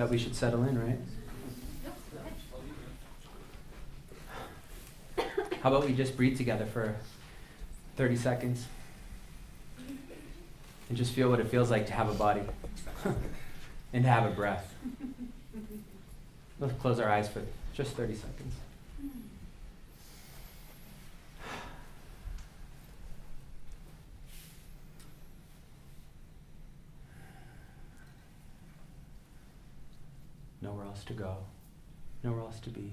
that we should settle in, right? How about we just breathe together for 30 seconds and just feel what it feels like to have a body and to have a breath. Let's close our eyes for just 30 seconds. Nowhere else to go, nowhere else to be.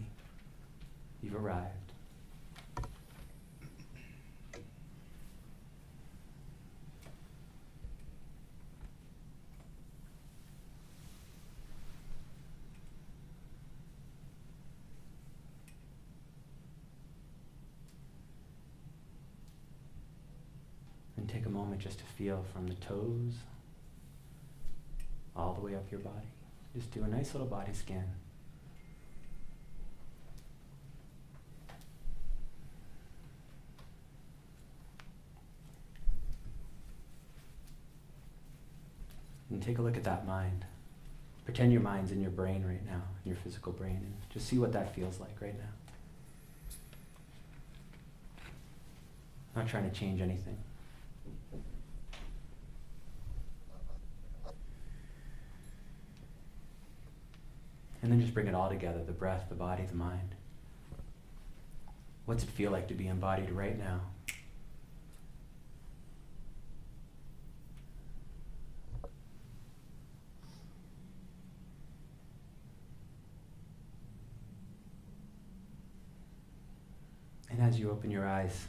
You've arrived. And take a moment just to feel from the toes all the way up your body. Just do a nice little body scan. And take a look at that mind. Pretend your mind's in your brain right now, in your physical brain, and just see what that feels like right now. Not trying to change anything. And then just bring it all together, the breath, the body, the mind. What's it feel like to be embodied right now? And as you open your eyes,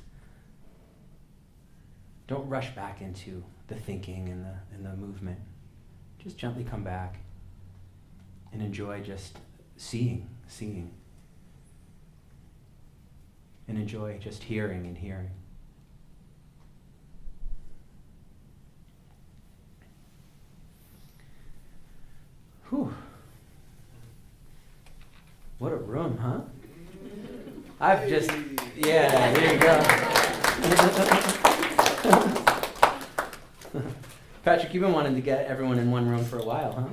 don't rush back into the thinking and the movement. Just gently come back and enjoy just seeing. And enjoy just hearing and hearing. Whew. What a room, huh? I've just, yeah, there you go. Patrick, you've been wanting to get everyone in one room for a while, huh?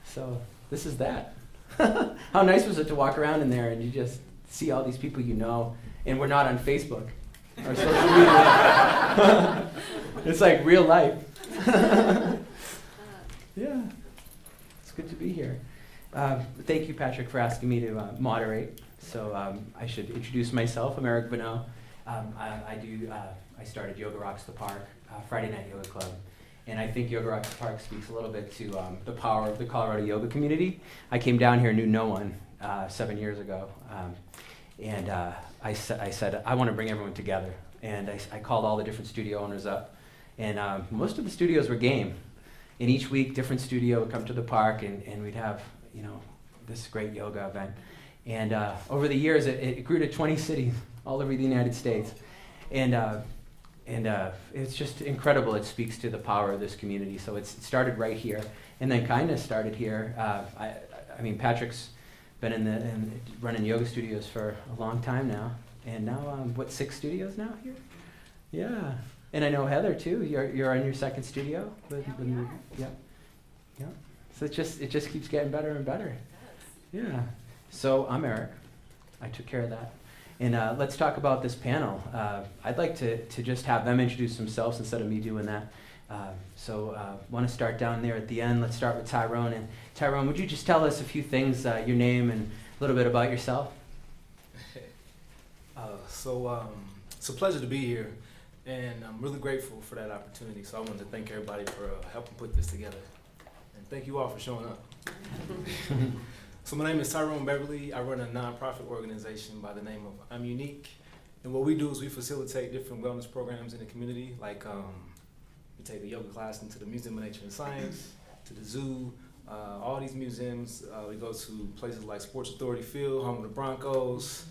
So this is that. How nice was it to walk around in there and you just see all these people you know, and we're not on Facebook or social media. It's like real life. Yeah, it's good to be here. Thank you, Patrick, for asking me to moderate. So I should introduce myself. I'm Eric Bonneau. I started Yoga Rocks the Park, Friday Night Yoga Club. And I think Yoga Rocks the Park speaks a little bit to the power of the Colorado yoga community. I came down here, knew no one 7 years ago. And I said, I want to bring everyone together. And I called all the different studio owners up. And most of the studios were game. And each week, different studio would come to the park, and we'd have, this great yoga event. And over the years, it grew to 20 cities all over the United States. And it's just incredible. It speaks to the power of this community. So it started right here. And then kindness started here. I mean, Patrick's been running yoga studios for a long time now. And now, 6 studios now here? Yeah. And I know Heather too. You're on your second studio. Yeah. So it just keeps getting better and better. Yeah. So I'm Eric. I took care of that. And let's talk about this panel. I'd like to just have them introduce themselves instead of me doing that. So want to start down there at the end. Let's start with Tyrone. And Tyrone, would you just tell us a few things, your name and a little bit about yourself? It's a pleasure to be here. And I'm really grateful for that opportunity. So I wanted to thank everybody for helping put this together. And thank you all for showing up. So my name is Tyrone Beverly. I run a nonprofit organization by the name of I'm Unique. And what we do is we facilitate different wellness programs in the community. Like we take a yoga class into the Museum of Nature and Science, to the zoo, all these museums. We go to places like Sports Authority Field, home of the Broncos.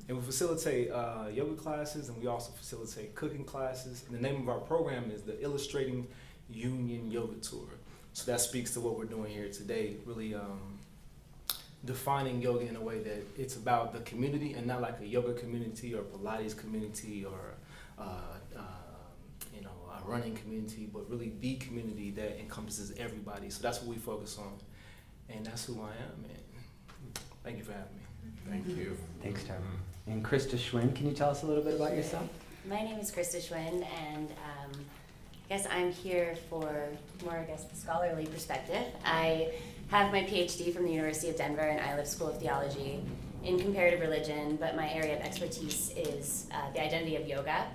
And we facilitate yoga classes, and we also facilitate cooking classes. And the name of our program is the Illustrating Union Yoga Tour. So that speaks to what we're doing here today, really defining yoga in a way that it's about the community and not like a yoga community or Pilates community or a running community, but really the community that encompasses everybody. So that's what we focus on. and that's who I am. And thank you for having me. Thank you. Thanks, Tyrone. And Krista Schwinn, can you tell us a little bit about yourself? My name is Krista Schwinn, and I guess I'm here for more, the scholarly perspective. I have my PhD from the University of Denver and Iliff School of Theology in comparative religion, but my area of expertise is the identity of yoga,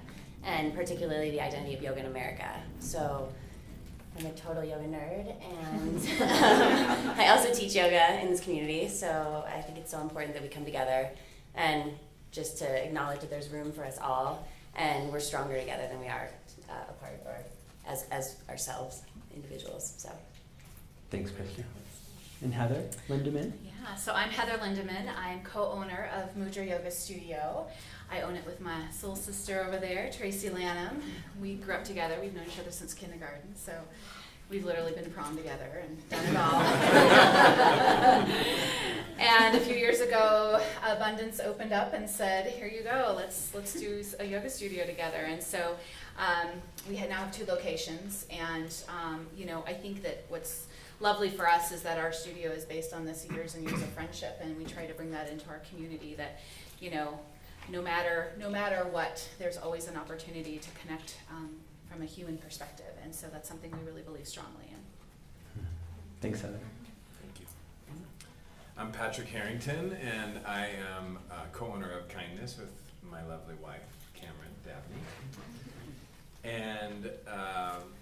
and particularly the identity of yoga in America. So I'm a total yoga nerd, and I also teach yoga in this community, so I think it's so important that we come together and just to acknowledge that there's room for us all, and we're stronger together than we are apart, or as ourselves, individuals. So, thanks, Krista. And Heather Lindemann? Yeah, so I'm Heather Lindemann. I'm co-owner of Mudra Yoga Studio. I own it with my soul sister over there, Tracy Lanham. We grew up together. We've known each other since kindergarten, so we've literally been to prom together and done it all. And a few years ago, Abundance opened up and said, "Here you go. Let's do a yoga studio together." And so we now have 2 locations, and I think that what's lovely for us is that our studio is based on this years and years of friendship, and we try to bring that into our community. That no matter what, there's always an opportunity to connect from a human perspective, and so that's something we really believe strongly in. Thanks, Heather. Thank you. I'm Patrick Harrington, and I am co-owner of Kindness with my lovely wife, Cameron Dabney. And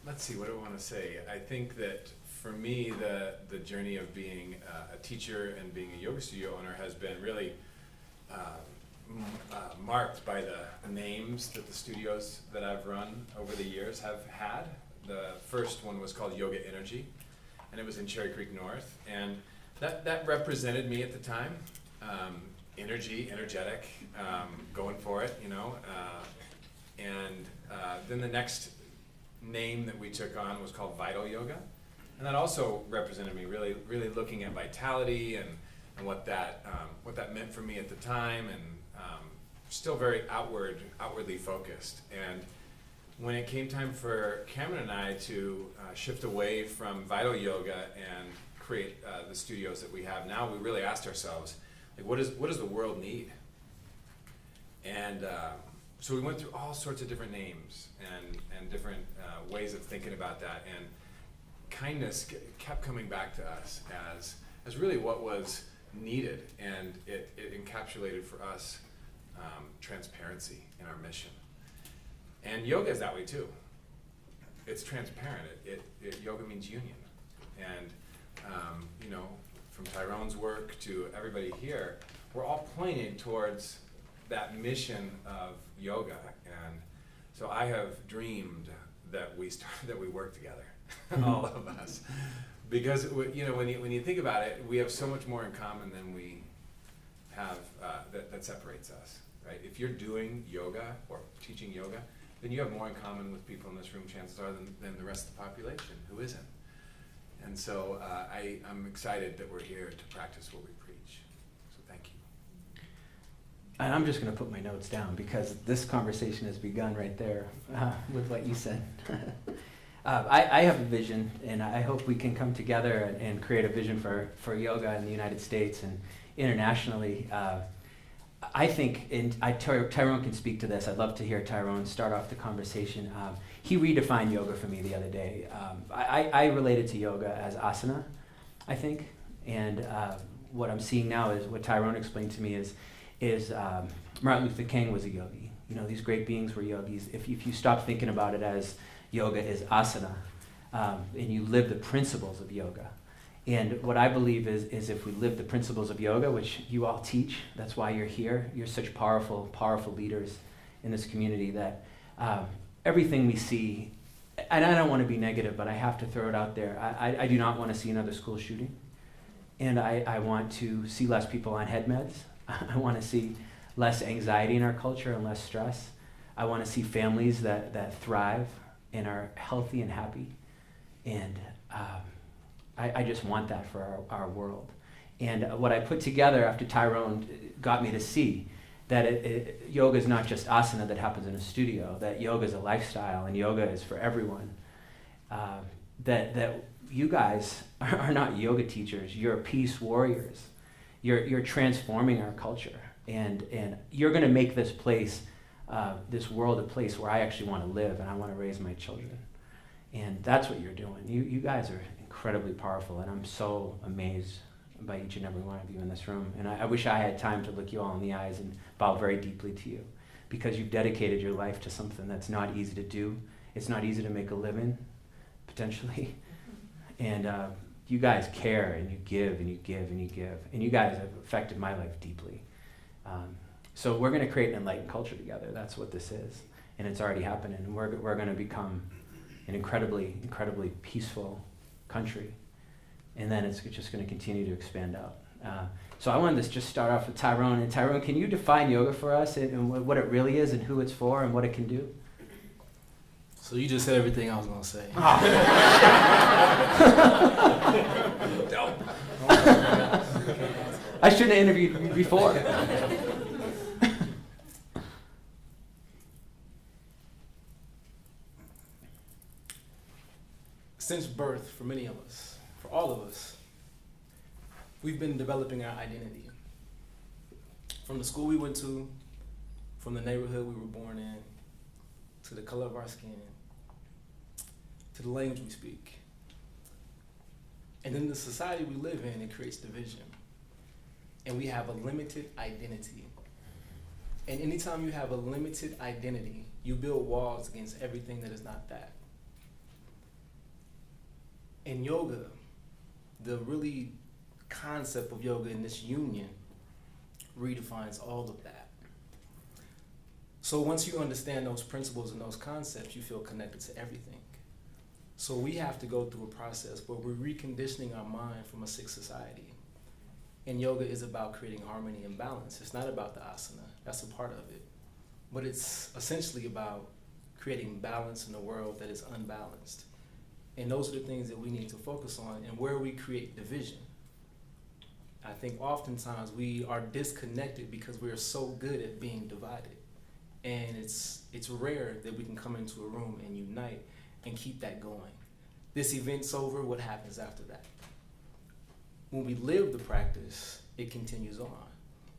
let's see, what do I want to say? I think that for me, the journey of being a teacher and being a yoga studio owner has been really marked by the names that the studios that I've run over the years have had. The first one was called Yoga Energy, and it was in Cherry Creek North, and that represented me at the time. Energetic, going for it, and then the next name that we took on was called Vital Yoga, and that also represented me, really looking at vitality and what that meant for me at the time, and still very outwardly focused. And when it came time for Cameron and I to shift away from Vital Yoga and create the studios that we have now, we really asked ourselves, like, what does the world need? And so we went through all sorts of different names and different ways of thinking about that, and kindness kept coming back to us as really what was needed, and it encapsulated for us transparency in our mission. And yoga is that way too. It's transparent. Yoga means union, and from Tyrone's work to everybody here, we're all pointing towards that mission of yoga. And so I have dreamed that we work together, all of us, because when you think about it, we have so much more in common than we have that separates us, right? If you're doing yoga or teaching yoga, then you have more in common with people in this room, chances are, than the rest of the population who isn't. And so I'm excited that we're here to practice what we preach. So thank you. And I'm just going to put my notes down because this conversation has begun right there with what you said. I have a vision, and I hope we can come together and create a vision for yoga in the United States and internationally. I think, and Tyrone can speak to this. I'd love to hear Tyrone start off the conversation. He redefined yoga for me the other day. I related to yoga as asana, I think, and what I'm seeing now is what Tyrone explained to me is Martin Luther King was a yogi. These great beings were yogis. If you stop thinking about it as yoga is asana, and you live the principles of yoga. And what I believe is if we live the principles of yoga, which you all teach, that's why you're here. You're such powerful, powerful leaders in this community that everything we see, and I don't want to be negative, but I have to throw it out there. I do not want to see another school shooting. And I want to see less people on head meds. I want to see less anxiety in our culture and less stress. I want to see families that thrive and are healthy and happy. And I just want that for our world. And what I put together after Tyrone got me to see that yoga is not just asana that happens in a studio, that yoga is a lifestyle and yoga is for everyone. That you guys are not yoga teachers. You're peace warriors. You're transforming our culture, and you're going to make this place, this world, a place where I actually want to live and I want to raise my children. And that's what you're doing. You guys are incredibly powerful, and I'm so amazed by each and every one of you in this room. And I wish I had time to look you all in the eyes and bow very deeply to you, because you've dedicated your life to something that's not easy to do. It's not easy to make a living, potentially. And you guys care, and you give, and you give, and you give. And you guys have affected my life deeply. So we're going to create an enlightened culture together. That's what this is. And it's already happening. And we're going to become an incredibly, incredibly peaceful country. And then it's just going to continue to expand out. So I wanted to just start off with Tyrone. And Tyrone, can you define yoga for us, and what it really is, and who it's for, and what it can do? So you just said everything I was going to say. I shouldn't have interviewed you before. Since birth, for many of us, for all of us, we've been developing our identity. From the school we went to, from the neighborhood we were born in, to the color of our skin, to the language we speak. And in the society we live in, it creates division. And we have a limited identity. And anytime you have a limited identity, you build walls against everything that is not that. In yoga, the really concept of yoga in this union redefines all of that. So once you understand those principles and those concepts, you feel connected to everything. So we have to go through a process where we're reconditioning our mind from a sick society. And yoga is about creating harmony and balance. It's not about the asana, that's a part of it. But it's essentially about creating balance in a world that is unbalanced. And those are the things that we need to focus on, and where we create division. I think oftentimes we are disconnected because we are so good at being divided. And it's rare that we can come into a room and unite and keep that going. This event's over, what happens after that? When we live the practice, it continues on.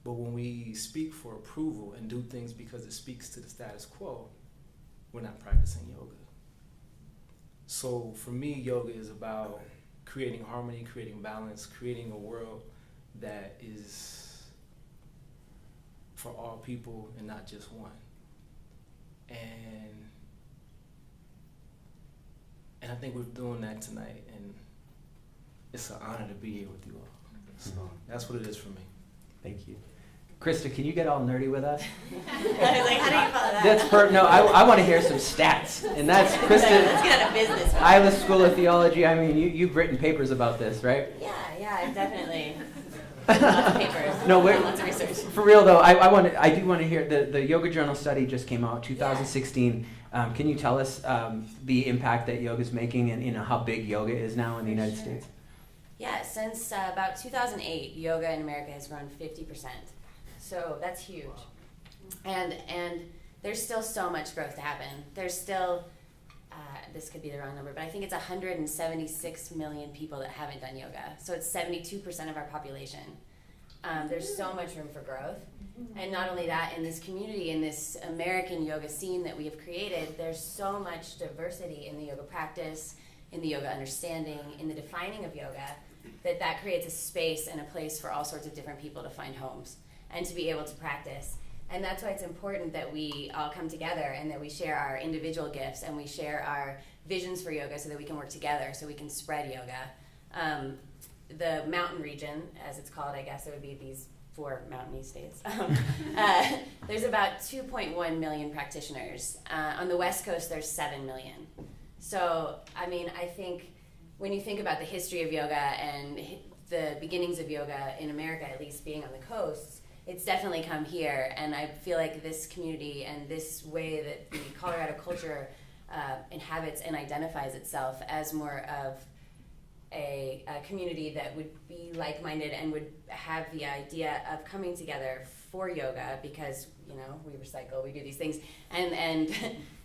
But when we speak for approval and do things because it speaks to the status quo, we're not practicing yoga. So for me, yoga is about creating harmony, creating balance, creating a world that is for all people and not just one. And I think we're doing that tonight, and it's an honor to be here with you all. So that's what it is for me. Thank you. Krista, can you get all nerdy with us? I was like, how do you follow that? No, I want to hear some stats. And that's Krista. Let's get out of business. Iowa School of Theology. I mean, you've written papers about this, right? Yeah, definitely. Lots of papers. No, lots of research. For real though, I do want to hear the Yoga Journal study just came out, 2016. Can you tell us the impact that yoga is making, and how big yoga is now in the United States? Yeah, since about 2008, yoga in America has grown 50%. So that's huge. And there's still so much growth to happen. There's still, this could be the wrong number, but I think it's 176 million people that haven't done yoga. So it's 72% of our population. There's so much room for growth. And not only that, in this community, in this American yoga scene that we have created, there's so much diversity in the yoga practice, in the yoga understanding, in the defining of yoga, that creates a space and a place for all sorts of different people to find homes and to be able to practice. And that's why it's important that we all come together and that we share our individual gifts and we share our visions for yoga so that we can work together, so we can spread yoga. The mountain region, as it's called, I guess it would be these 4 mountainy states. There's about 2.1 million practitioners. On the West Coast, there's 7 million. So, I mean, I think when you think about the history of yoga and the beginnings of yoga in America, at least being on the coasts, it's definitely come here. And I feel like this community and this way that the Colorado culture inhabits and identifies itself as more of a community that would be like-minded and would have the idea of coming together for yoga, because we recycle, we do these things, and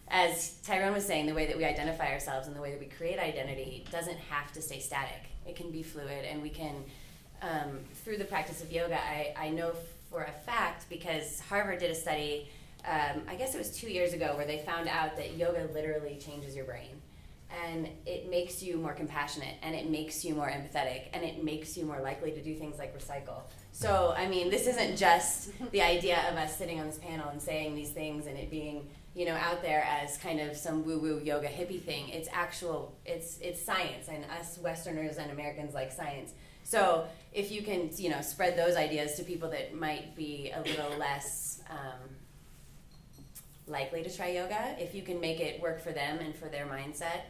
as Tyrone was saying, the way that we identify ourselves and the way that we create identity doesn't have to stay static. It can be fluid, and we can, through the practice of yoga, I know for a fact, because Harvard did a study, I guess it was 2 years ago, where they found out that yoga literally changes your brain. And it makes you more compassionate, and it makes you more empathetic, and it makes you more likely to do things like recycle. So, I mean, this isn't just the idea of us sitting on this panel and saying these things and it being, you know, out there as kind of some woo-woo yoga hippie thing. It's actual, it's science, and us Westerners and Americans like science. So if you can, you know, spread those ideas to people that might be a little less likely to try yoga, if you can make it work for them and for their mindset,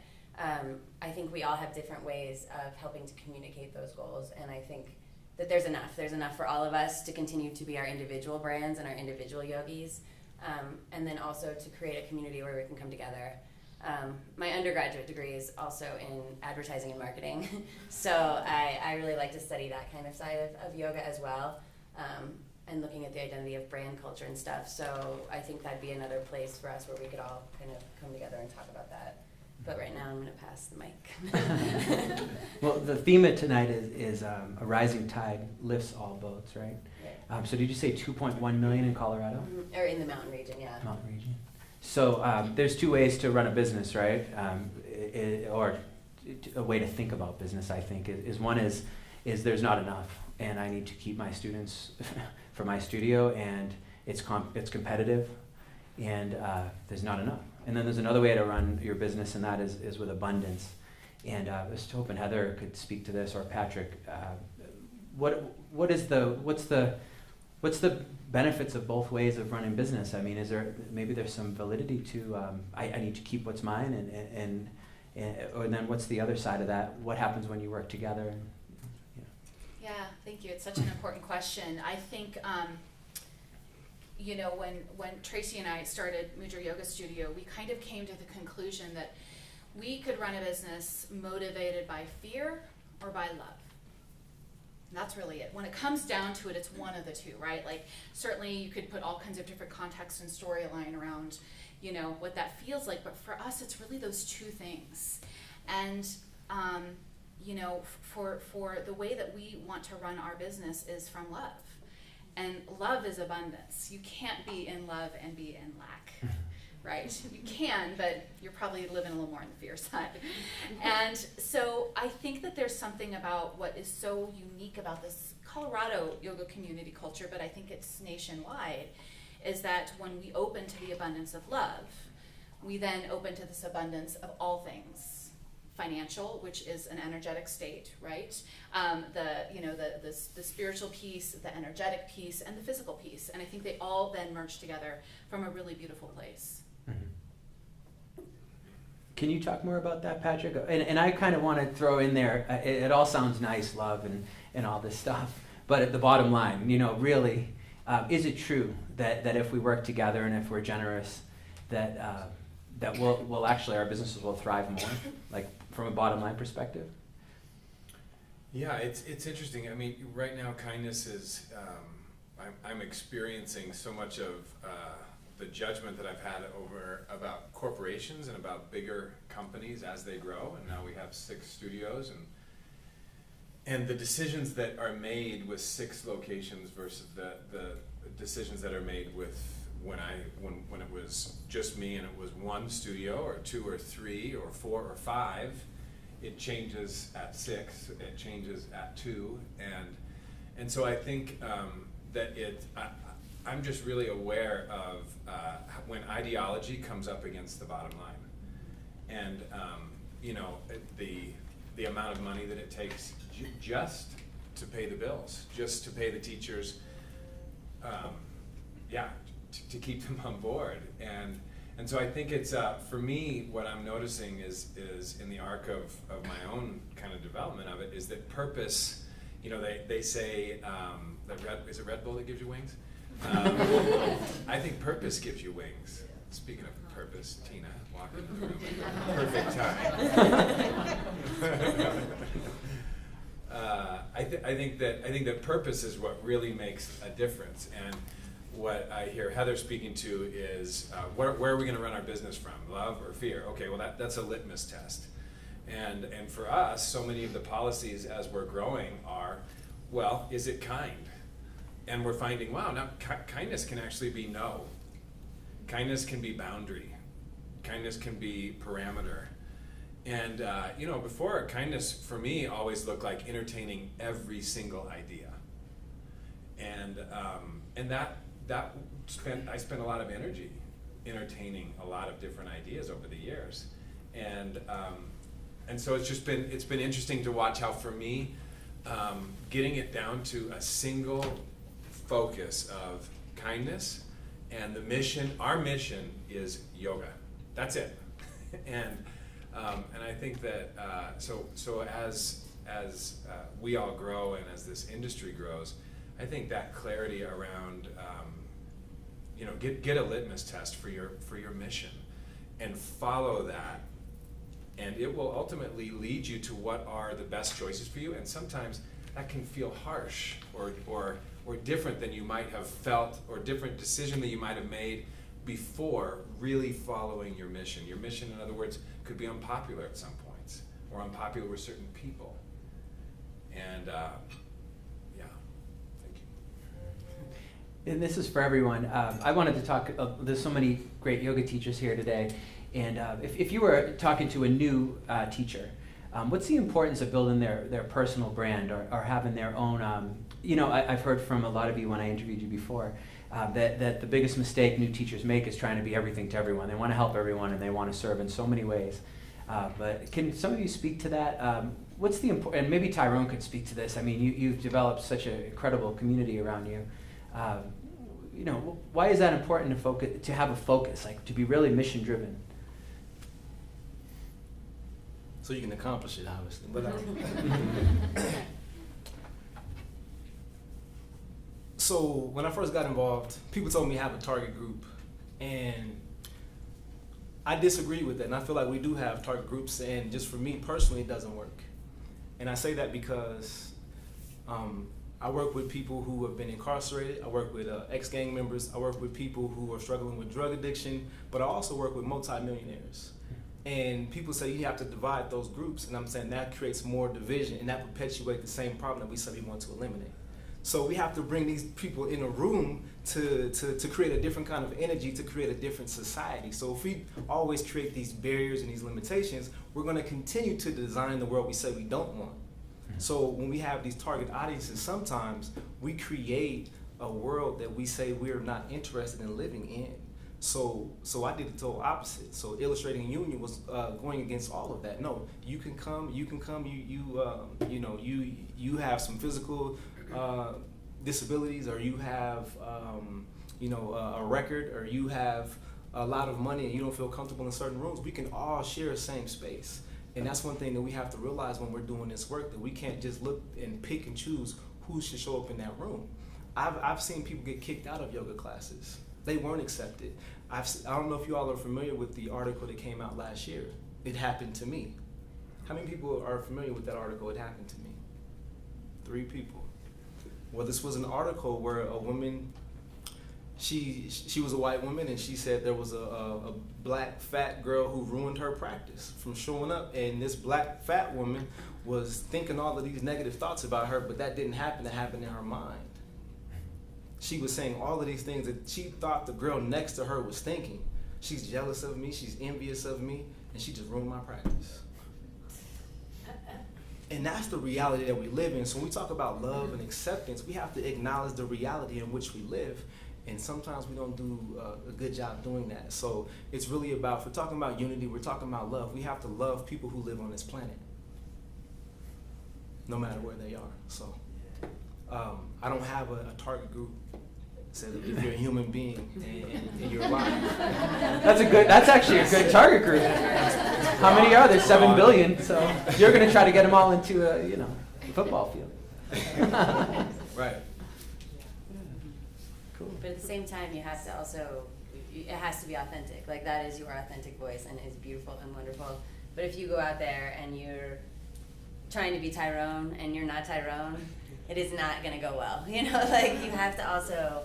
I think we all have different ways of helping to communicate those goals, and I think that there's enough for all of us to continue to be our individual brands and our individual yogis, and then also to create a community where we can come together. My undergraduate degree is also in advertising and marketing, so I really like to study that kind of side of yoga as well, and looking at the identity of brand culture and stuff. So I think that'd be another place for us where we could all kind of come together and talk about that. But right now I'm going to pass the mic. Well, the theme of tonight is a rising tide lifts all boats, right? Right. So did you say 2.1 million in Colorado? Mm-hmm. Or in the mountain region, yeah. Mountain region. So there's two ways to run a business, right? Or a way to think about business, I think, is one is there's not enough, and I need to keep my students for my studio, and it's competitive, and there's not enough. And then there's another way to run your business, and that is with abundance. And I was hoping Heather could speak to this, or Patrick. What's the benefits of both ways of running business? I mean, maybe there's some validity to I need to keep what's mine, and then what's the other side of that? What happens when you work together? And, Yeah, thank you. It's such an important question. I think, you know, when Tracy and I started Mudra Yoga Studio, we kind of came to the conclusion that we could run a business motivated by fear or by love. And that's really it. When it comes down to it, it's one of the two, right? Like, certainly you could put all kinds of different context and storyline around, you know, what that feels like. But for us, it's really those two things. And, you know, for the way that we want to run our business is from love. And love is abundance. You can't be in love and be in lack, right? You can, but you're probably living a little more on the fear side. And so I think that there's something about what is so unique about this Colorado yoga community culture, but I think it's nationwide, is that when we open to the abundance of love, we then open to this abundance of all things. Financial, which is an energetic state, right? The spiritual piece, the energetic piece, and the physical piece. And I think they all then merge together from a really beautiful place. Mm-hmm. Can you talk more about that, Patrick? And I kind of want to throw in there, it all sounds nice, love and all this stuff, but at the bottom line, you know, really, is it true that if we work together and if we're generous, that we'll actually, our businesses will thrive more, like from a bottom line perspective? Yeah, it's interesting. I mean, right now kindness is, I'm experiencing so much of the judgment that I've had about corporations and about bigger companies as they grow, and now we have 6 studios, and the decisions that are made with 6 locations versus the decisions that are made with when it was just me and it was 1 studio or 2 or 3 or 4 or 5, it changes at 6, it changes at 2, and so I think that I'm just really aware of when ideology comes up against the bottom line, and you know, the amount of money that it takes just to pay the bills, just to pay the teachers, to keep them on board, and so I think it's for me, what I'm noticing is in the arc of my own kind of development of it, is that purpose, you know, they say that is it Red Bull that gives you wings? I think purpose gives you wings. Speaking of purpose, Tina walked into the room at the perfect time. I think that purpose is what really makes a difference, and what I hear Heather speaking to is where are we going to run our business from? Love or fear? Okay, well that's a litmus test. And for us, so many of the policies as we're growing are, well, is it kind? And we're finding, wow, now kindness can actually be no. Kindness can be boundary. Kindness can be parameter. And before, kindness for me always looked like entertaining every single idea. And I spent a lot of energy entertaining a lot of different ideas over the years. And so it's been interesting to watch how, for me, getting it down to a single focus of kindness, and our mission is yoga. That's it. And I think that so as we all grow and as this industry grows, I think that clarity around get a litmus test for your mission and follow that, and it will ultimately lead you to what are the best choices for you. And sometimes that can feel harsh or different than you might have felt, or different decision that you might have made before really following your mission. Your mission, in other words, could be unpopular at some points, or unpopular with certain people. And thank you. And this is for everyone. I wanted to talk, there's so many great yoga teachers here today, and if you were talking to a new teacher, what's the importance of building their personal brand, or having their own, I've heard from a lot of you when I interviewed you before, that the biggest mistake new teachers make is trying to be everything to everyone. They want to help everyone, and they want to serve in so many ways. But can some of you speak to that? What's the and maybe Tyrone could speak to this. I mean, you've developed such an incredible community around you. Why is that important to have a focus, like to be really mission driven? So you can accomplish it, obviously. But so when I first got involved, people told me to have a target group, and I disagree with that. And I feel like we do have target groups, and just for me personally, it doesn't work. And I say that because I work with people who have been incarcerated. I work with ex-gang members. I work with people who are struggling with drug addiction, but I also work with multimillionaires. And people say you have to divide those groups, and I'm saying that creates more division, and that perpetuates the same problem that we said we want to eliminate. So we have to bring these people in a room to create a different kind of energy, to create a different society. So if we always create these barriers and these limitations, we're going to continue to design the world we say we don't want. So when we have these target audiences, sometimes we create a world that we say we're not interested in living in. So I did the total opposite. So Illustrating Union was going against all of that. No, you can come. You have some physical disabilities, or you have a record, or you have a lot of money and you don't feel comfortable in certain rooms. We can all share the same space. And that's one thing that we have to realize when we're doing this work, that we can't just look and pick and choose who should show up in that room. I've seen people get kicked out of yoga classes. They weren't accepted. I don't know if you all are familiar with the article that came out last year. It happened to me. How many people are familiar with that article? It happened to me. 3 people. Well, this was an article where a woman, she was a white woman, and she said there was a black fat girl who ruined her practice from showing up, and this black fat woman was thinking all of these negative thoughts about her, but that didn't happen. It happened in her mind. She was saying all of these things that she thought the girl next to her was thinking. She's jealous of me, she's envious of me, and she just ruined my practice. And that's the reality that we live in. So when we talk about love and acceptance, we have to acknowledge the reality in which we live. And sometimes we don't do a good job doing that. So it's really about, if we're talking about unity, we're talking about love. We have to love people who live on this planet, no matter where they are. So I don't have a target group. So if you're a human being and you're alive. That's actually a good target group. How many are there? 7 billion. So you're going to try to get them all into a football field. Right. Cool. But at the same time, you have to also, it has to be authentic. Like, that is your authentic voice, and it's beautiful and wonderful. But if you go out there and you're trying to be Tyrone and you're not Tyrone, it is not going to go well. Like, you have to also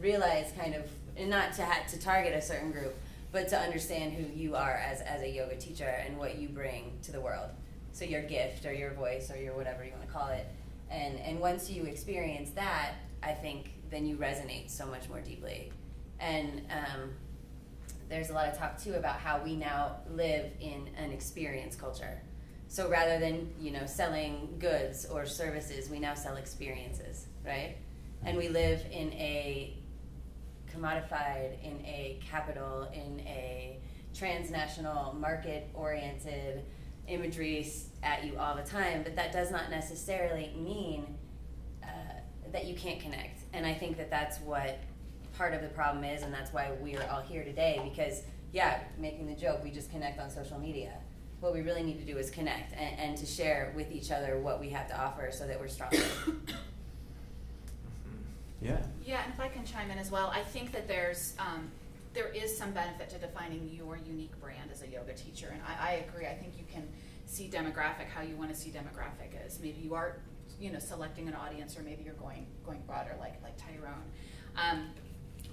realize kind of, and not to target a certain group, but to understand who you are as a yoga teacher and what you bring to the world. So your gift or your voice or your whatever you want to call it. And once you experience that, I think then you resonate so much more deeply. And there's a lot of talk too about how we now live in an experience culture. So rather than, you know, selling goods or services, we now sell experiences, right? And we live in a commodified, in a capital, in a transnational, market-oriented imagery at you all the time, but that does not necessarily mean that you can't connect. And I think that that's what part of the problem is, and that's why we are all here today, because, yeah, making the joke, we just connect on social media. What we really need to do is connect and to share with each other what we have to offer so that we're stronger. Yeah. Yeah, and if I can chime in as well, I think that there is some benefit to defining your unique brand as a yoga teacher, and I agree. I think you can see demographic how you want to see demographic as. Maybe you are, you know, selecting an audience, or maybe you're going broader, like Tyrone.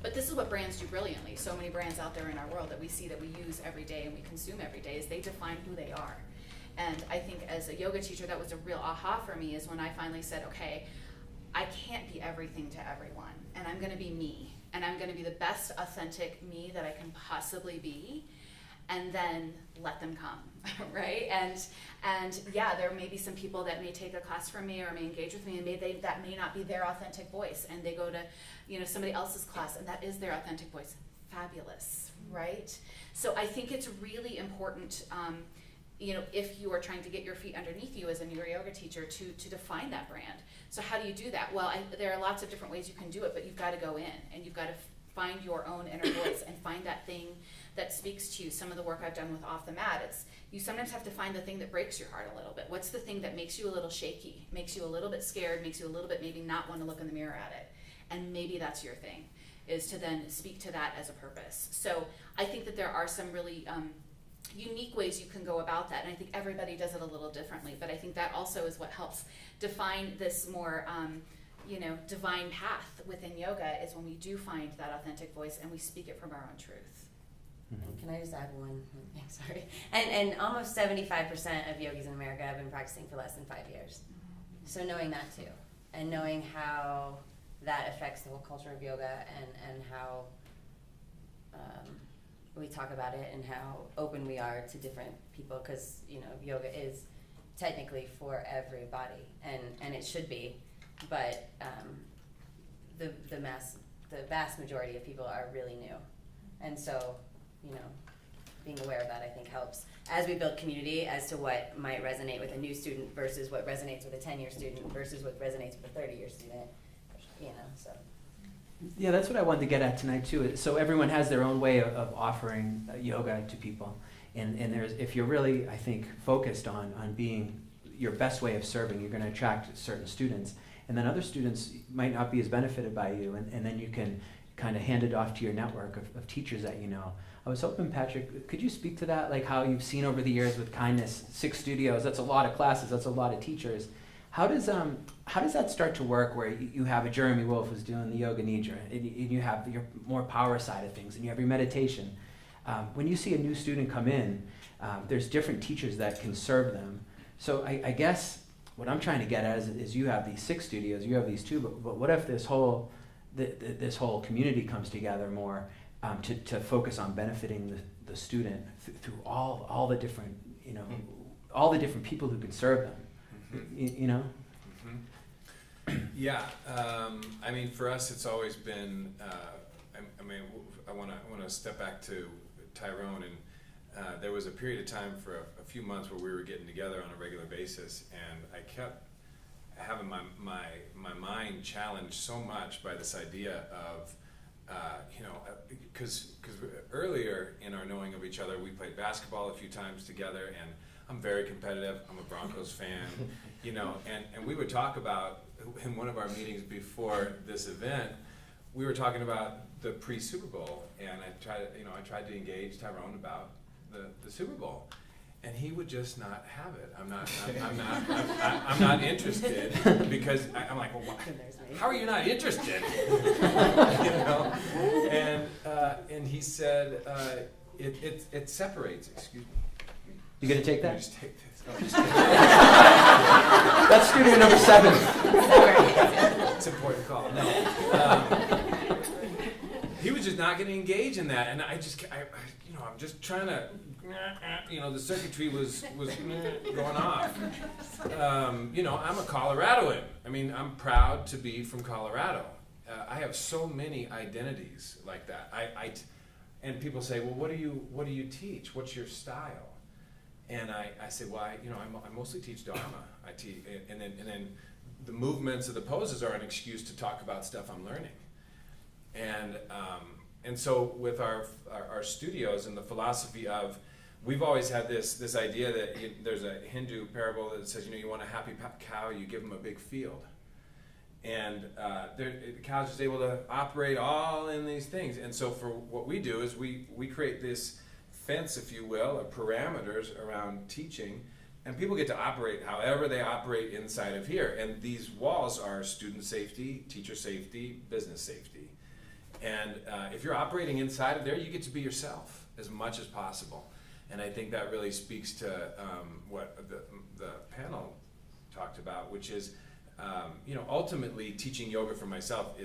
But this is what brands do brilliantly. So many brands out there in our world that we see, that we use every day and we consume every day, is they define who they are. And I think as a yoga teacher, that was a real aha for me, is when I finally said, okay, I can't be everything to everyone, and I'm going to be me, and I'm going to be the best authentic me that I can possibly be, and then let them come, right? And yeah, there may be some people that may take a class from me or may engage with me, and that may not be their authentic voice, and they go to, you know, somebody else's class, and that is their authentic voice. Fabulous, right? So I think it's really important, you know, if you are trying to get your feet underneath you as a newer yoga teacher, to define that brand. So how do you do that? Well, there are lots of different ways you can do it, but you've got to go in and you've got to find your own inner voice and find that thing that speaks to you. Some of the work I've done with Off the Mat, it's you sometimes have to find the thing that breaks your heart a little bit. What's the thing that makes you a little shaky, makes you a little bit scared, makes you a little bit maybe not want to look in the mirror at it? And maybe that's your thing, is to then speak to that as a purpose. So I think that there are some really unique ways you can go about that, and I think everybody does it a little differently, but I think that also is what helps define this more you know, divine path within yoga, is when we do find that authentic voice and we speak it from our own truth. Mm-hmm. Can I just add one thing? Sorry. And almost 75% of yogis in America have been practicing for less than 5 years. Mm-hmm. So knowing that too, and knowing how that affects the whole culture of yoga, and how we talk about it, and how open we are to different people, because, you know, yoga is technically for everybody, and it should be, but the vast majority of people are really new, and so, you know, being aware of that, I think, helps as we build community as to what might resonate with a new student versus what resonates with a 10-year student versus what resonates with a 30-year student, you know, so. Yeah, that's what I wanted to get at tonight too. So everyone has their own way of offering yoga to people, and there's, if you're really, I think, focused on being your best way of serving, you're going to attract certain students, and then other students might not be as benefited by you, and then you can kind of hand it off to your network of teachers that you know. I was hoping, Patrick, could you speak to that, like how you've seen over the years with Kindness, 6 studios, that's a lot of classes, that's a lot of teachers. How does that start to work, where you have a Jeremy Wolf who's doing the Yoga Nidra, and you have your more power side of things, and you have your meditation. When you see a new student come in, there's different teachers that can serve them. So I guess what I'm trying to get at is you have these 6 studios, you have these 2, but what if this whole community comes together more to focus on benefiting the student through all the different, you know, all the different people who can serve them. You know? Mm-hmm. Yeah, I mean, for us, it's always been, I mean, I want to step back to Tyrone, and there was a period of time for a few months where we were getting together on a regular basis, and I kept having my mind challenged so much by this idea of, you know, because earlier in our knowing of each other, we played basketball a few times together, and I'm very competitive. I'm a Broncos fan, you know, and we would talk about, in one of our meetings before this event, we were talking about the pre-Super Bowl, and I tried to engage Tyrone about the Super Bowl, and he would just not have it. I'm not interested, because I'm like, well, how are you not interested? You know? And he said, it separates. Excuse me. You gonna take that? You just take this. Oh, just kidding. That's studio number 7. It's an important call. No. He was just not going to engage in that, and I'm just trying to, the circuitry was going off. I'm a Coloradoan. I mean, I'm proud to be from Colorado. I have so many identities like that. And people say, well, what do you teach? What's your style? And I say, well, I mostly teach Dharma. I teach, and then the movements of the poses are an excuse to talk about stuff I'm learning. And so with our studios and the philosophy of, we've always had this idea that there's a Hindu parable that says, you want a happy cow, you give them a big field. And the cow's just able to operate all in these things. And so for what we do is we create this fence, if you will, or parameters around teaching, and people get to operate however they operate inside of here. And these walls are student safety, teacher safety, business safety. And if you're operating inside of there, you get to be yourself as much as possible. And I think that really speaks to what the panel talked about, which is, ultimately teaching yoga for myself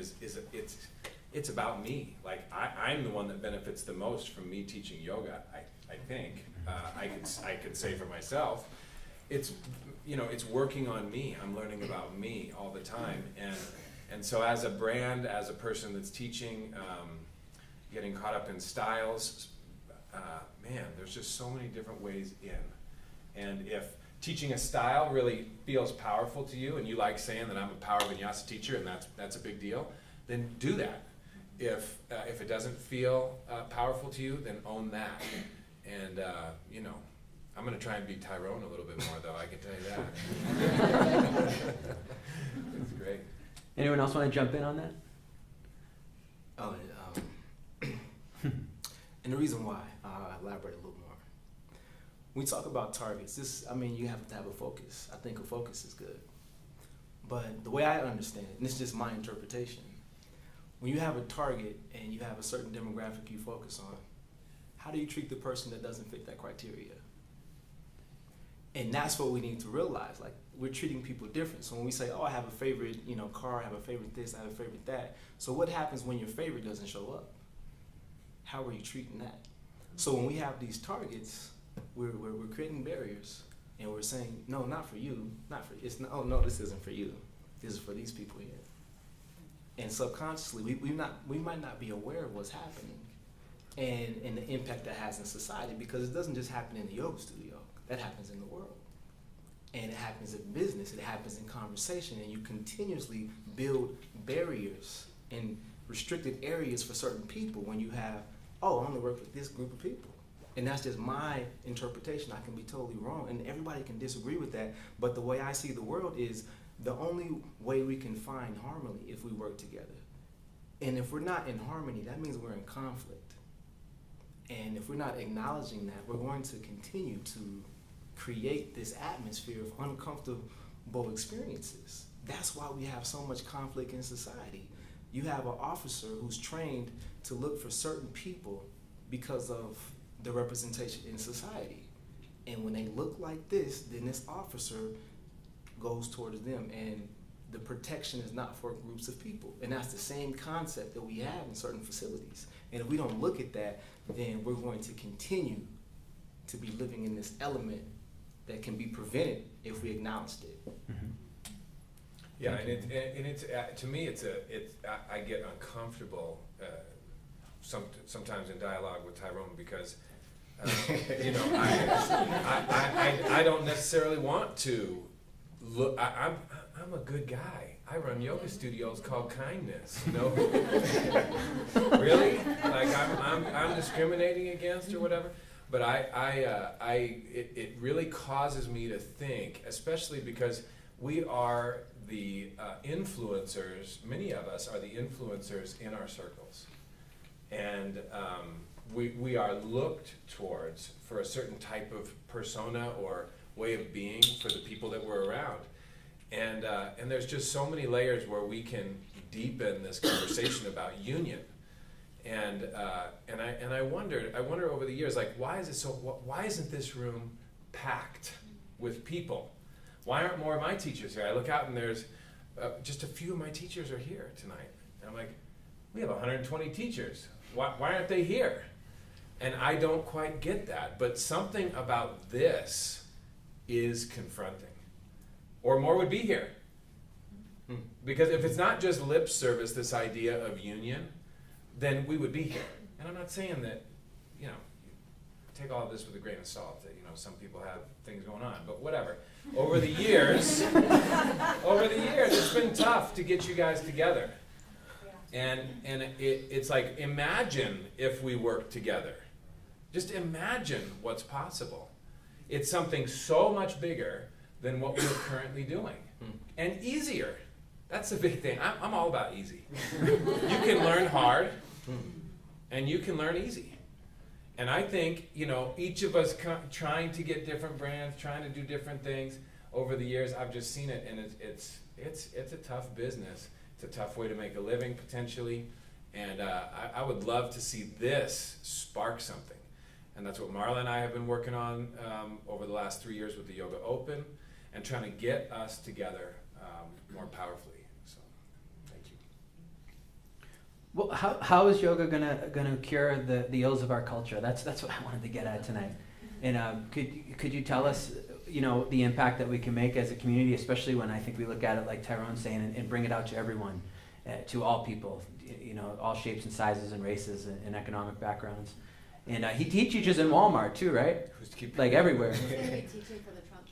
it's about me. Like I'm the one that benefits the most from me teaching yoga. I think I could say for myself, it's working on me. I'm learning about me all the time, and so as a brand, as a person that's teaching, getting caught up in styles, there's just so many different ways in. And if teaching a style really feels powerful to you, and you like saying that I'm a power vinyasa teacher, and that's a big deal, then do that. If it doesn't feel powerful to you, then own that. And I'm going to try and be Tyrone a little bit more, though. I can tell you that. It's great. Anyone else want to jump in on that? And the reason why, I'll elaborate a little more. When we talk about targets, you have to have a focus. I think a focus is good. But the way I understand it, and this is just my interpretation, when you have a target and you have a certain demographic you focus on, how do you treat the person that doesn't fit that criteria? And that's what we need to realize. Like, we're treating people different. So when we say, oh, I have a favorite, car, I have a favorite this, I have a favorite that. So what happens when your favorite doesn't show up? How are you treating that? So when we have these targets, we're creating barriers, and we're saying, no, not for you, oh no, this isn't for you. This is for these people here. And subconsciously, we might not be aware of what's happening and the impact that has in society, because it doesn't just happen in the yoga studio. That happens in the world. And it happens in business, it happens in conversation, and you continuously build barriers and restricted areas for certain people when you have, oh, I only work with this group of people. And that's just my interpretation. I can be totally wrong, and everybody can disagree with that. But the way I see the world is the only way we can find harmony if we work together. And if we're not in harmony, that means we're in conflict. And if we're not acknowledging that, we're going to continue to create this atmosphere of uncomfortable experiences. That's why we have so much conflict in society. You have an officer who's trained to look for certain people because of the representation in society. And when they look like this, then this officer goes towards them, and the protection is not for groups of people. And that's the same concept that we have in certain facilities. And if we don't look at that, then we're going to continue to be living in this element that can be prevented if we acknowledged it. Mm-hmm. Yeah, and it's to me, I get uncomfortable sometimes in dialogue with Tyrone, because I don't necessarily want to look. I'm a good guy. I run yoga studios called Kindness. Really? Like I'm discriminating against or whatever. But it really causes me to think, especially because we are the influencers. Many of us are the influencers in our circles, and we are looked towards for a certain type of persona or way of being for the people that we're around. And there's just so many layers where we can deepen this conversation about union. And I wonder over the years, like, why isn't this room packed with people? Why aren't more of my teachers here? I look out and there's just a few of my teachers are here tonight. And I'm like, we have 120 teachers. Why aren't they here? And I don't quite get that. But something about this is confronting. Or more would be here. Because if it's not just lip service, this idea of union, then we would be here. And I'm not saying that, you know, take all of this with a grain of salt, that, you know, some people have things going on, but whatever. Over the years, it's been tough to get you guys together. And it's like, imagine if we worked together. Just imagine what's possible. It's something so much bigger than what we're currently doing. And easier. That's the big thing. I'm all about easy. You can learn hard, and you can learn easy. And I think, you know, each of us trying to get different brands, trying to do different things over the years, I've just seen it, and it's a tough business. It's a tough way to make a living, potentially. And I would love to see this spark something. And that's what Marla and I have been working on over the last 3 years with the Yoga Open, and trying to get us together more powerfully. So, thank you. Well, how is yoga gonna cure the ills of our culture? That's what I wanted to get at tonight. And could you tell us, you know, the impact that we can make as a community, especially when I think we look at it like Tyrone's saying, and bring it out to everyone, to all people, you know, all shapes and sizes and races and economic backgrounds. And he teaches in Walmart too, right? Like everywhere. He's going to be teaching for the Trump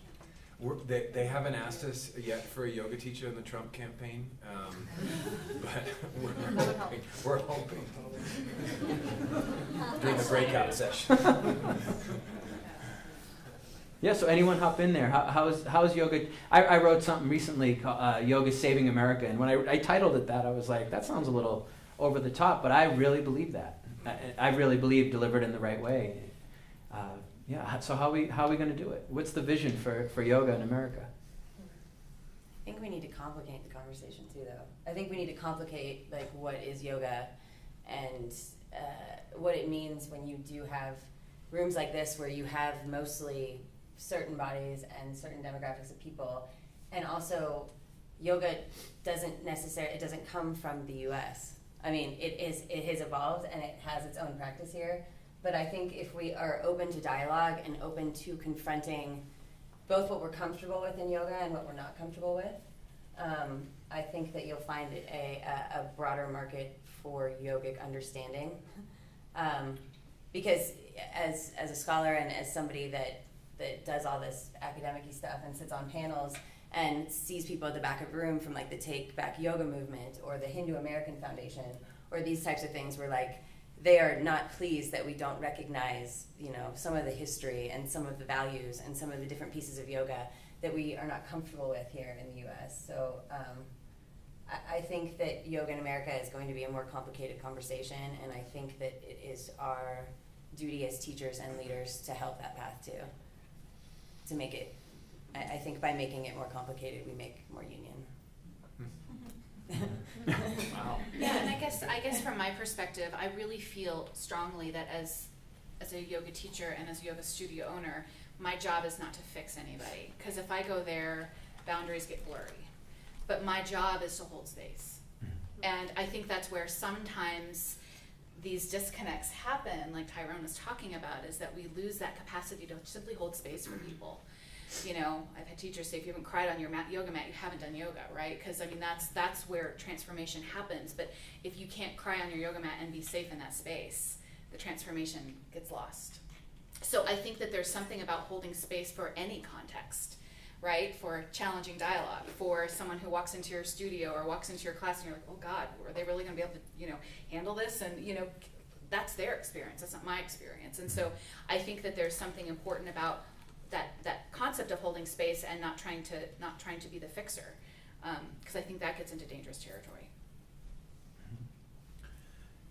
campaign. They haven't asked us yet for a yoga teacher in the Trump campaign, but we're hoping during the breakout session. Yeah, so anyone hop in there. How's yoga? I wrote something recently called Yoga Saving America, and when I titled it that, I was like, that sounds a little over the top, but I really believe that. I really believe delivered in the right way. Yeah, so how are we going to do it? What's the vision for yoga in America? I think we need to complicate the conversation too, though. I think we need to complicate, like, what is yoga and what it means when you do have rooms like this where you have mostly certain bodies and certain demographics of people. And also, yoga doesn't come from the US. I mean, it has evolved and it has its own practice here. But I think if we are open to dialogue and open to confronting both what we're comfortable with in yoga and what we're not comfortable with, I think that you'll find a broader market for yogic understanding. Because as a scholar and as somebody that does all this academic-y stuff and sits on panels and sees people at the back of the room from like the Take Back Yoga movement or the Hindu American Foundation or these types of things where like they are not pleased that we don't recognize, you know, some of the history and some of the values and some of the different pieces of yoga that we are not comfortable with here in the US. So I think that yoga in America is going to be a more complicated conversation, and I think that it is our duty as teachers and leaders to help that path too. To make it, I think by making it more complicated, we make more union. Wow. Yeah, and I guess from my perspective, I really feel strongly that as a yoga teacher and as a yoga studio owner, my job is not to fix anybody. Because if I go there, boundaries get blurry. But my job is to hold space. And I think that's where sometimes these disconnects happen, like Tyrone was talking about, is that we lose that capacity to simply hold space for people. You know, I've had teachers say, if you haven't cried on your yoga mat, you haven't done yoga, right? Because, I mean, that's where transformation happens. But if you can't cry on your yoga mat and be safe in that space, the transformation gets lost. So I think that there's something about holding space for any context, right? For challenging dialogue, for someone who walks into your studio or walks into your class and you're like, oh God, are they really going to be able to, you know, handle this? And, you know, that's their experience. That's not my experience. And so I think that there's something important about that concept of holding space and not trying to be the fixer, because I think that gets into dangerous territory.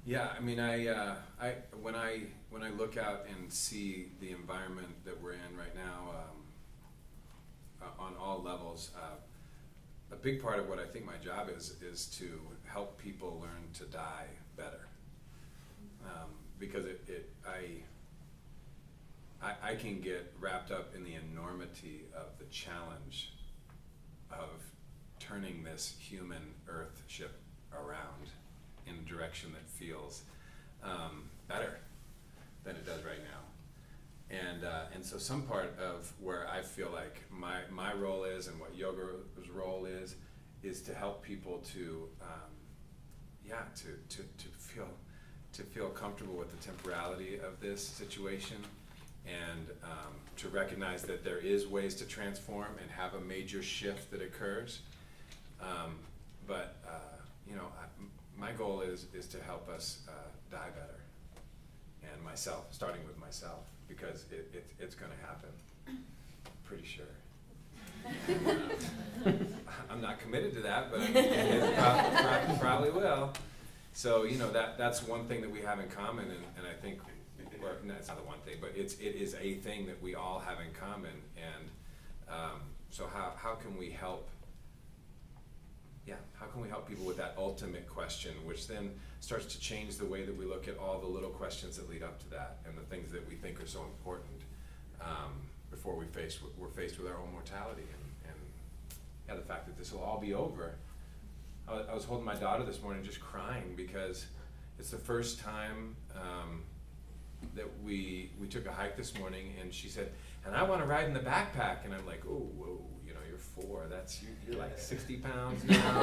Yeah, I mean, when I look out and see the environment that we're in right now, on all levels, a big part of what I think my job is to help people learn to die better, because I can get wrapped up in the enormity of the challenge of turning this human Earth ship around in a direction that feels better than it does right now. And so some part of where I feel like my role is, and what yoga's role is to help people to feel comfortable with the temporality of this situation, and to recognize that there is ways to transform and have a major shift that occurs. But my goal is to help us die better, and myself, starting with myself, because it's going to happen. Pretty sure. I'm not committed to that, but it probably will. So that's one thing that we have in common, and I think, or no, it's not the one thing, but it is a thing that we all have in common. And so how can we help? Yeah, how can we help people with that ultimate question, which then starts to change the way that we look at all the little questions that lead up to that, and the things that we think are so important before we're faced with our own mortality, and the fact that this will all be over. I was holding my daughter this morning, just crying, because it's the first time that we took a hike this morning, and she said, "And I want to ride in the backpack," and I'm like, "Oh, whoa. You're 4, you're like 60 pounds now."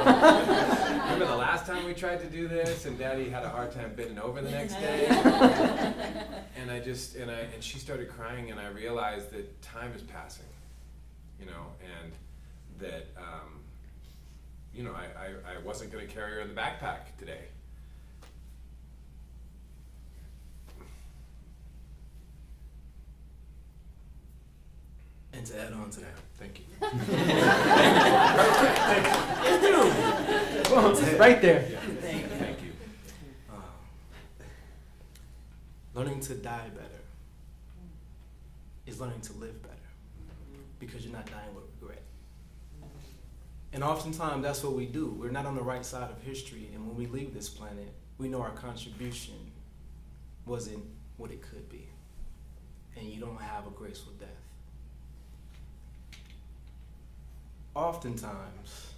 Remember the last time we tried to do this, and Daddy had a hard time bending over the next day? And she started crying, and I realized that time is passing, and that, I wasn't going to carry her in the backpack today. And to add on to that, thank you. Right there. Yeah. Thank you. Learning to die better is learning to live better, because you're not dying with regret. And oftentimes that's what we do. We're not on the right side of history, and when we leave this planet, we know our contribution wasn't what it could be, and you don't have a graceful death. Oftentimes,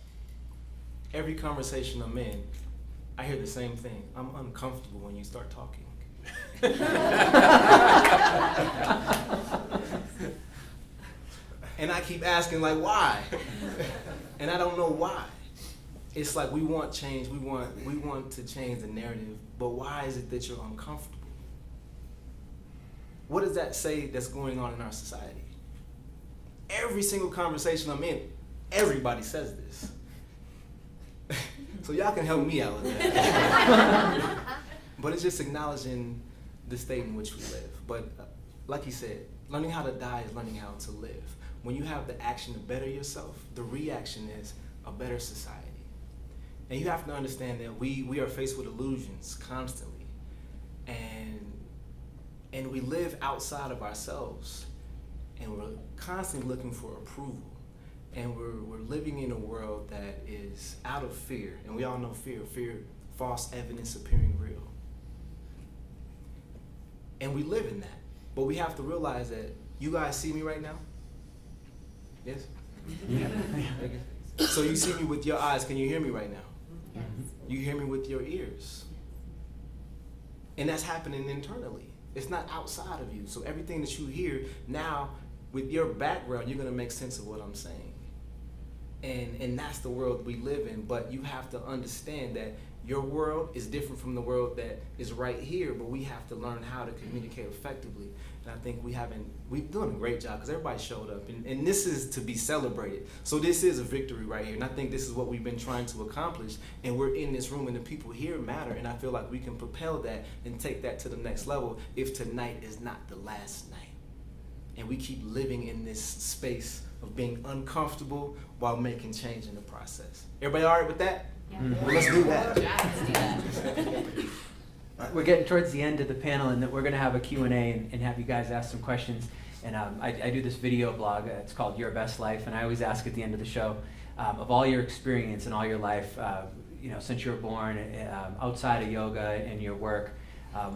every conversation I'm in, I hear the same thing. I'm uncomfortable when you start talking. And I keep asking, like, why? And I don't know why. It's like we want change, we want to change the narrative, but why is it that you're uncomfortable? What does that say that's going on in our society? Every single conversation I'm in, everybody says this. So y'all can help me out with that. But it's just acknowledging the state in which we live. But like he said, learning how to die is learning how to live. When you have the action to better yourself, the reaction is a better society. And you have to understand that we are faced with illusions constantly. And we live outside of ourselves. And we're constantly looking for approval. And we're living in a world that is out of fear. And we all know fear, false evidence appearing real. And we live in that. But we have to realize that you guys see me right now? Yes? Yeah. So you see me with your eyes. Can you hear me right now? Yes. You hear me with your ears. And that's happening internally. It's not outside of you. So everything that you hear now, with your background, you're going to make sense of what I'm saying. And that's the world we live in. But you have to understand that your world is different from the world that is right here, but we have to learn how to communicate effectively. And I think we've done a great job, because everybody showed up. And this is to be celebrated. So this is a victory right here. And I think this is what we've been trying to accomplish. And we're in this room, and the people here matter. And I feel like we can propel that and take that to the next level if tonight is not the last night. And we keep living in this space of being uncomfortable while making change in the process. Everybody all right with that? Yeah. Well, let's do that. Yeah, let's do that. we're getting towards the end of the panel, and that we're going to have a Q&A and have you guys ask some questions. And I do this video blog. It's called Your Best Life, and I always ask at the end of the show, of all your experience in all your life, since you were born, outside of yoga and your work,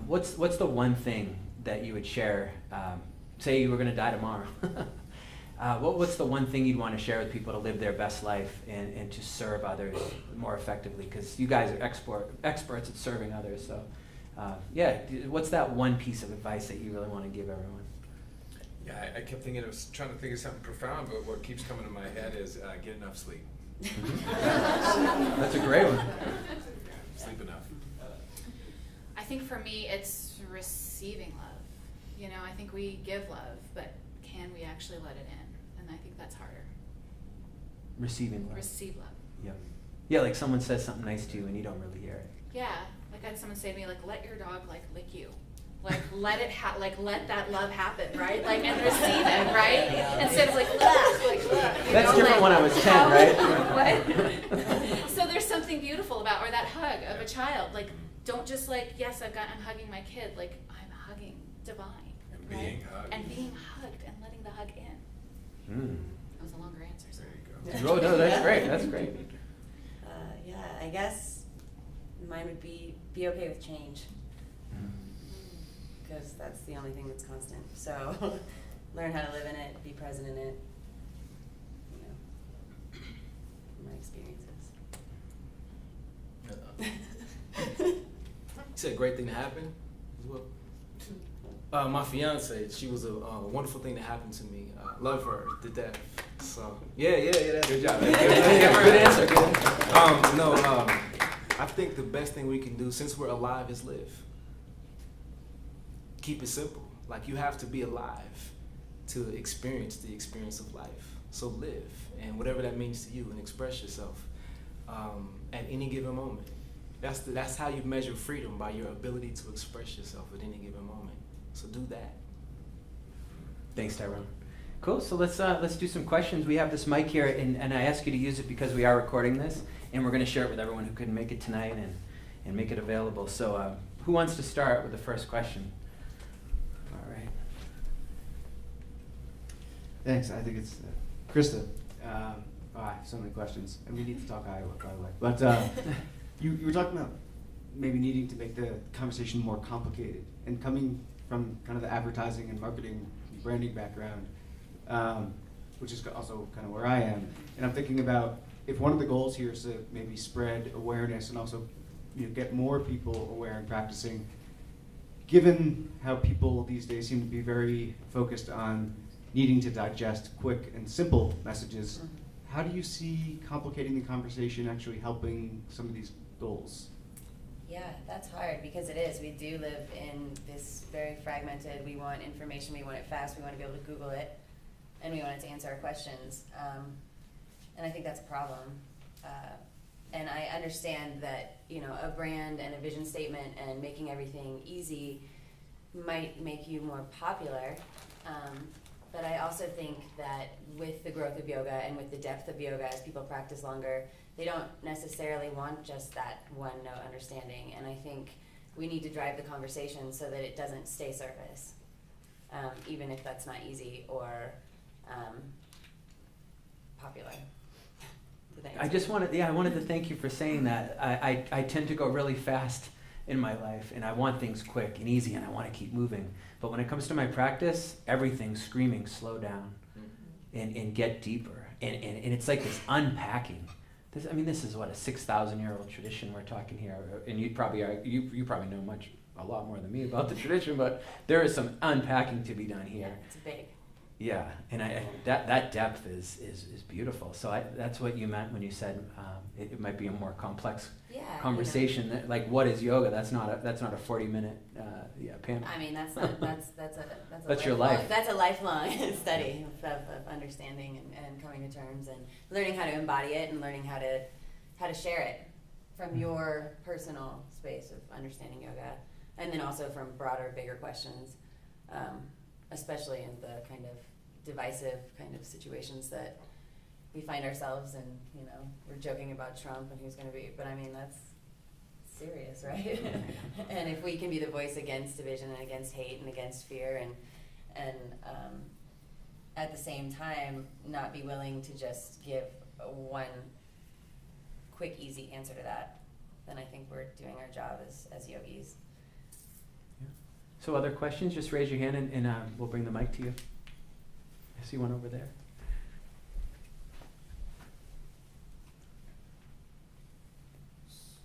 what's the one thing that you would share? Say you were going to die tomorrow. What's the one thing you'd want to share with people to live their best life and to serve others more effectively? Because you guys are experts at serving others. So, what's that one piece of advice that you really want to give everyone? Yeah, I kept thinking, trying to think of something profound, but what keeps coming to my head is get enough sleep. That's a great one. Sleep enough. I think for me, it's receiving love. I think we give love, but can we actually let it in? And I think that's harder. Receiving love. Receive love. Yep. Yeah, like someone says something nice to you and you don't really hear it. Yeah, like I had someone say to me, like, let your dog lick you. Like let it let that love happen, right? Like and receive it, right? Instead of like That's different when I was 10, right? What? So there's something beautiful about, or that hug of a child. Like don't just yes, I'm hugging my kid. Like I'm hugging divine. And right? being hugged. And being hugged and letting the hug in. Mm. That was a longer answer. So. There you go. Oh, no, that's great. That's great. I guess mine would be okay with change. Because that's the only thing that's constant. So learn how to live in it, be present in it, my experiences. You said a great thing to happen as well. My fiance, she was a wonderful thing that happened to me. Love her to death. So yeah. That's Good job. Good answer. I think the best thing we can do since we're alive is live. Keep it simple. Like you have to be alive to experience the experience of life. So live, and whatever that means to you, and express yourself at any given moment. That's how you measure freedom, by your ability to express yourself at any given moment. So do that. Thanks, Tyrone. Cool. So let's do some questions. We have this mic here, and I ask you to use it because we are recording this, and we're going to share it with everyone who couldn't make it tonight, and make it available. So who wants to start with the first question? All right. Thanks. I think it's Krista. I have so many questions, and we need to talk Iowa, by the way. But you were talking about maybe needing to make the conversation more complicated, and coming from kind of the advertising and marketing branding background, which is also kind of where I am. And I'm thinking about if one of the goals here is to maybe spread awareness and also get more people aware and practicing, given how people these days seem to be very focused on needing to digest quick and simple messages, how do you see complicating the conversation actually helping some of these goals? Yeah, that's hard because it is. We do live in this very fragmented, we want information, we want it fast, we want to be able to Google it, and we want it to answer our questions. And I think that's a problem. And I understand that, a brand and a vision statement and making everything easy might make you more popular. But I also think that with the growth of yoga and with the depth of yoga as people practice longer, they don't necessarily want just that one note understanding. And I think we need to drive the conversation so that it doesn't stay surface, even if that's not easy or popular. I wanted to thank you for saying that. I tend to go really fast in my life, and I want things quick and easy, and I want to keep moving. But when it comes to my practice, everything's screaming, slow down, and get deeper. And it's like this unpacking. This is what, a 6,000-year-old tradition we're talking here, and you probably know a lot more than me about the tradition, but there is some unpacking to be done here. Yeah, it's big. Yeah, and that depth is beautiful. So that's what you meant when you said it might be a more complex conversation. Like, what is yoga? That's not a 40-minute panel. That's your life. That's a lifelong study of understanding and coming to terms and learning how to embody it and learning how to share it from your personal space of understanding yoga, and then also from broader, bigger questions. Especially in the kind of divisive kind of situations that we find ourselves in, we're joking about Trump and who's going to be, but that's serious, right? And if we can be the voice against division and against hate and against fear, and at the same time not be willing to just give one quick, easy answer to that, then I think we're doing our job as yogis. Yeah. So other questions, just raise your hand and we'll bring the mic to you. I see one over there.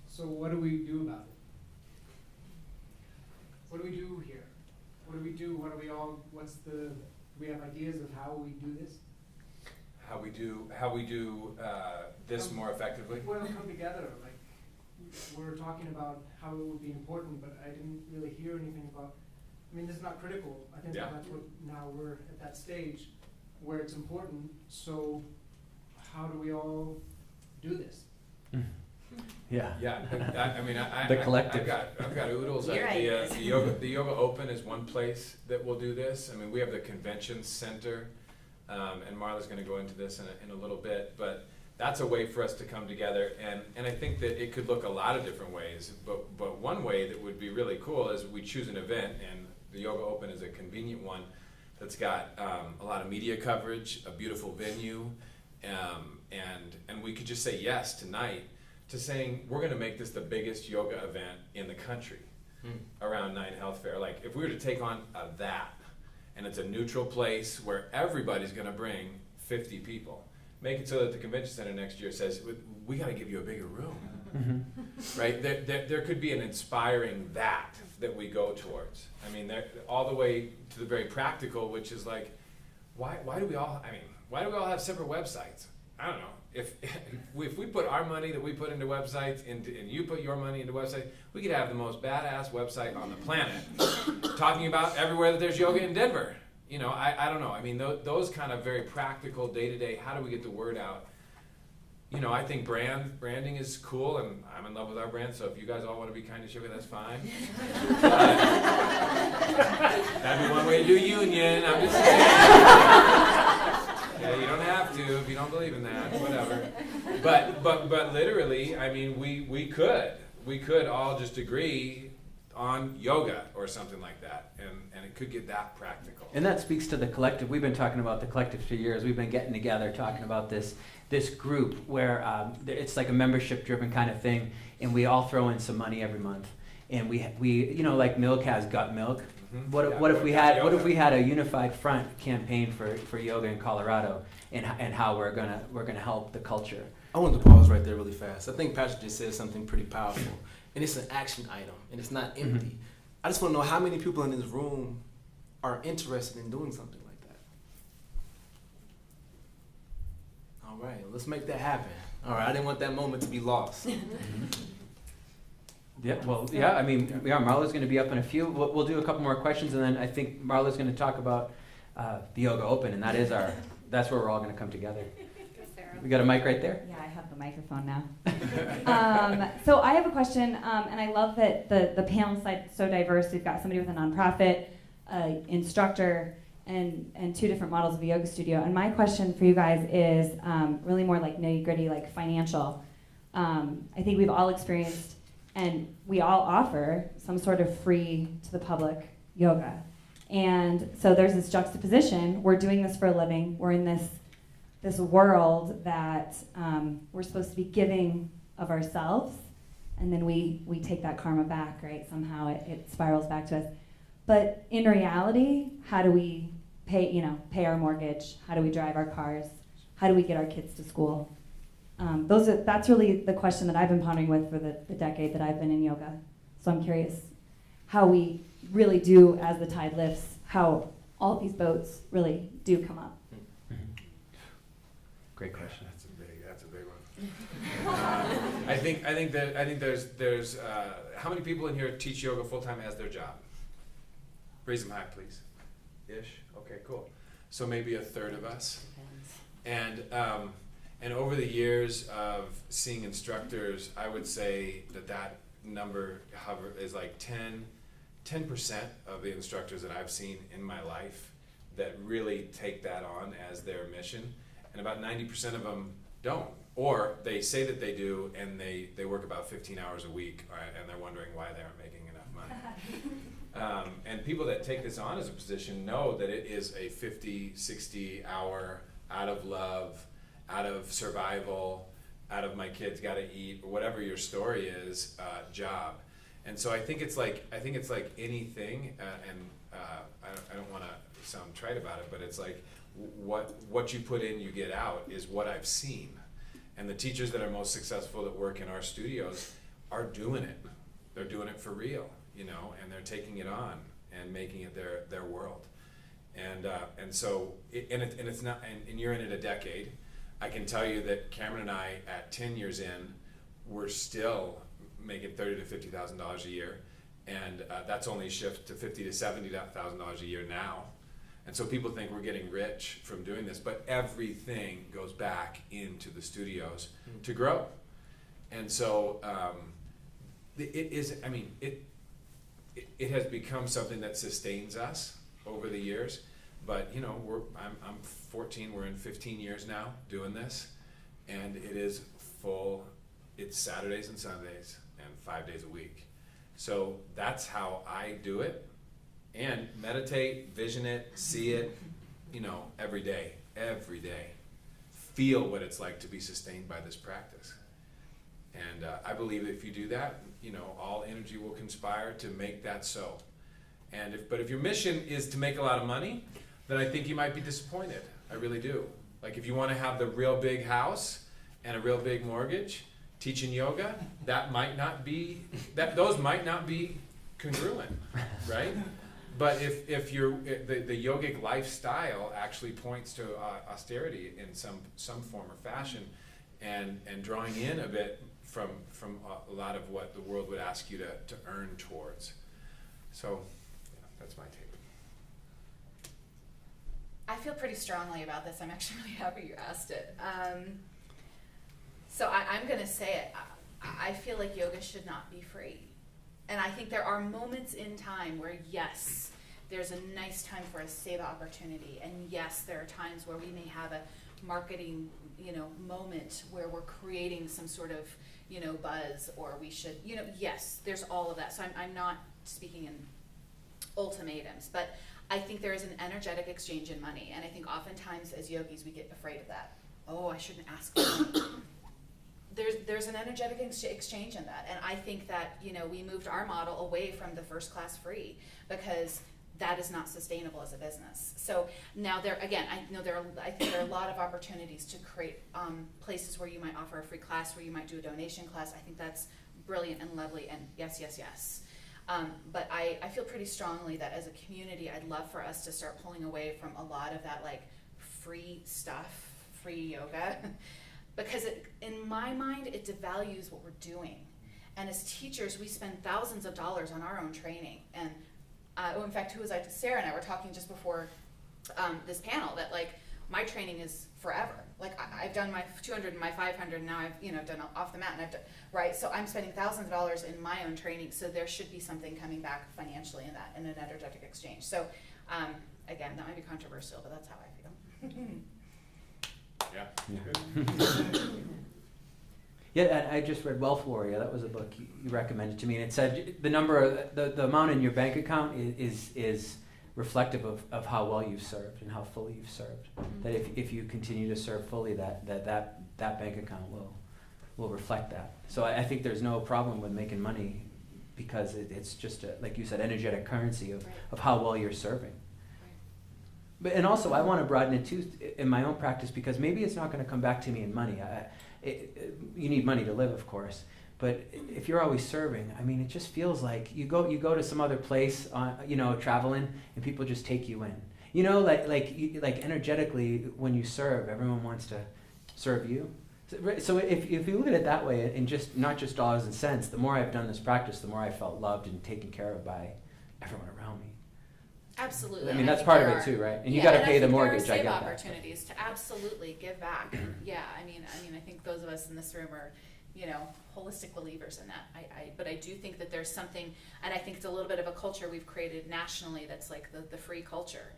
So what do we do about it? What do we do here? What do we do? What do we all, do we have ideas of how we do this? How we do this more effectively? Well, come together, like, we're talking about how it would be important, but I didn't really hear anything about, I mean, this is not critical. I think Yeah. that's what, now we're at that stage where it's important, so how do we all do this? Yeah. Yeah, I mean, The collective. I've got oodles. Your ideas. The yoga open is one place that will do this. I mean, we have the convention center, and Marla's going to go into this in a little bit, but that's a way for us to come together, and I think that it could look a lot of different ways, but one way that would be really cool is we choose an event, and the yoga open is a convenient one that's got a lot of media coverage, a beautiful venue, and we could just say yes tonight to saying we're going to make this the biggest yoga event in the country around Nine Health Fair. Like, if we were to take on that, and it's a neutral place where everybody's going to bring 50 people, make it so that the convention center next year says, we got to give you a bigger room. Right? There could be an inspiring that we go towards. I mean, all the way to the very practical, which is like, why do we all have separate websites? I don't know. If we put our money that we put into websites and you put your money into websites, we could have the most badass website on the planet talking about everywhere that there's yoga in Denver. You know, I don't know. I mean, those kind of very practical day-to-day, how do we get the word out? You know, I think branding is cool, and I'm in love with our brand, so if you guys all want to be Kindness Yoga, that's fine. That'd be one way to do union. I'm just saying. Yeah, you don't have to if you don't believe in that, whatever. But literally, I mean, we could all just agree on yoga or something like that, and it could get that practical. And that speaks to the collective. We've been talking about the collective for years. We've been getting together talking about this group where it's like a membership-driven kind of thing, and we all throw in some money every month. And we you know, like Milk has Gut Milk. Mm-hmm. What if we had a unified front campaign for yoga in Colorado, and how we're gonna help the culture? I wanted to pause right there really fast. I think Patrick just said something pretty powerful, and it's an action item, and it's not empty. Mm-hmm. I just want to know how many people in this room are interested in doing something like that. All right, let's make that happen. All right, I didn't want that moment to be lost. Yeah, well, yeah, I mean, Marla's going to be up in a few. We'll do a couple more questions, and then I think Marla's going to talk about the Yoga Open, and that's where we're all going to come together. We got a mic right there? Yeah, I have the microphone now. So I have a question, and I love that the panel side is so diverse. We've got somebody with a nonprofit, instructor, and two different models of a yoga studio. And my question for you guys is really more like nitty-gritty, like financial. I think we've all experienced, and we all offer some sort of free to the public yoga. And so there's this juxtaposition. We're doing this for a living. We're in this world that we're supposed to be giving of ourselves, and then we take that karma back, right? Somehow it spirals back to us. But in reality, how do we pay our mortgage? How do we drive our cars? How do we get our kids to school? That's really the question that I've been pondering with for the decade that I've been in yoga. So I'm curious how we really do, as the tide lifts, how all these boats really do come up. Great question. That's a big one. I think there's how many people in here teach yoga full time as their job? Raise them high, please. Ish. Okay, cool. So maybe a third of us. And over the years of seeing instructors, I would say that number is like 10% of the instructors that I've seen in my life that really take that on as their mission, and about 90% of them don't. or they say that they do, and they work about 15 hours a week, and they're wondering why they aren't making enough money. And people that take this on as a position know that it is a 50, 60 hour out of love, out of survival, out of my kids gotta eat, or whatever your story is, job. And so I think it's like anything, I don't want to sound trite about it, but it's like what you put in, you get out, is what I've seen. And the teachers that are most successful that work in our studios are doing it. They're doing it for real, you know, and they're taking it on and making it their world. And so it's not, and you're in it a decade. I can tell you that Cameron and I, at 10 years in, we're still making $30,000 to $50,000 a year, and that's only a shift to $50,000 to $70,000 a year now. And so people think we're getting rich from doing this, but everything goes back into the studios to grow. And so it has become something that sustains us over the years. But you know, I'm 14. We're in 15 years now doing this, and it is full. It's Saturdays and Sundays and 5 days a week. So that's how I do it, and meditate, vision it, see it, you know, every day. Feel what it's like to be sustained by this practice. And I believe if you do that, you know, all energy will conspire to make that so. And but if your mission is to make a lot of money, then I think you might be disappointed. I really do. Like if you want to have the real big house and a real big mortgage, teaching yoga, that might not be, those might not be congruent, right? But if the yogic lifestyle actually points to austerity in some form or fashion, and drawing in a bit from a lot of what the world would ask you to earn towards. So yeah, that's my take. I feel pretty strongly about this. I'm actually really happy you asked it. So I'm going to say it. I feel like yoga should not be free. And I think there are moments in time where, yes, there's a nice time for a save opportunity. And yes, there are times where we may have a marketing, you know, moment where we're creating some sort of, you know, buzz, or we should, you know, yes, there's all of that. So I'm not speaking in ultimatums, but I think there is an energetic exchange in money. And I think oftentimes as yogis, we get afraid of that. Oh, I shouldn't ask for money. There's an energetic exchange in that. And I think that, you know, we moved our model away from the first class free because that is not sustainable as a business. So now I think there are a lot of opportunities to create places where you might offer a free class, where you might do a donation class. I think that's brilliant and lovely, and yes. But I feel pretty strongly that as a community, I'd love for us to start pulling away from a lot of that like free stuff, free yoga, because in my mind, it devalues what we're doing. And as teachers, we spend thousands of dollars on our own training. And in fact, Sarah and I were talking just before this panel that like my training is forever. Like I've done my 200 and my 500, and now I've done off the mat, and I've done, right? So I'm spending thousands of dollars in my own training. So there should be something coming back financially in that, in an energetic exchange. So again, that might be controversial, but that's how I feel. Yeah. Yeah, and I just read Wealth Warrior. That was a book you recommended to me, and it said the amount in your bank account is reflective of how well you've served and how fully you've served. Mm-hmm. That if you continue to serve fully, that bank account will reflect that. So I think there's no problem with making money, because it's just like you said, energetic currency of how well you're serving. But and also I want to broaden it too in my own practice, because maybe it's not going to come back to me in money. You need money to live, of course. But if you're always serving, I mean, it just feels like you go to some other place, traveling, and people just take you in. You know, like energetically, when you serve, everyone wants to serve you. So if you look at it that way, and just not just dollars and cents, the more I've done this practice, the more I felt loved and taken care of by everyone around me. Absolutely. I mean, that's part of it too, right? And you got to pay the mortgage. I get that. There are opportunities to absolutely give back. Yeah, I mean, I think those of us in this room are, holistic believers in that. But I do think that there's something, and I think it's a little bit of a culture we've created nationally that's like the free culture,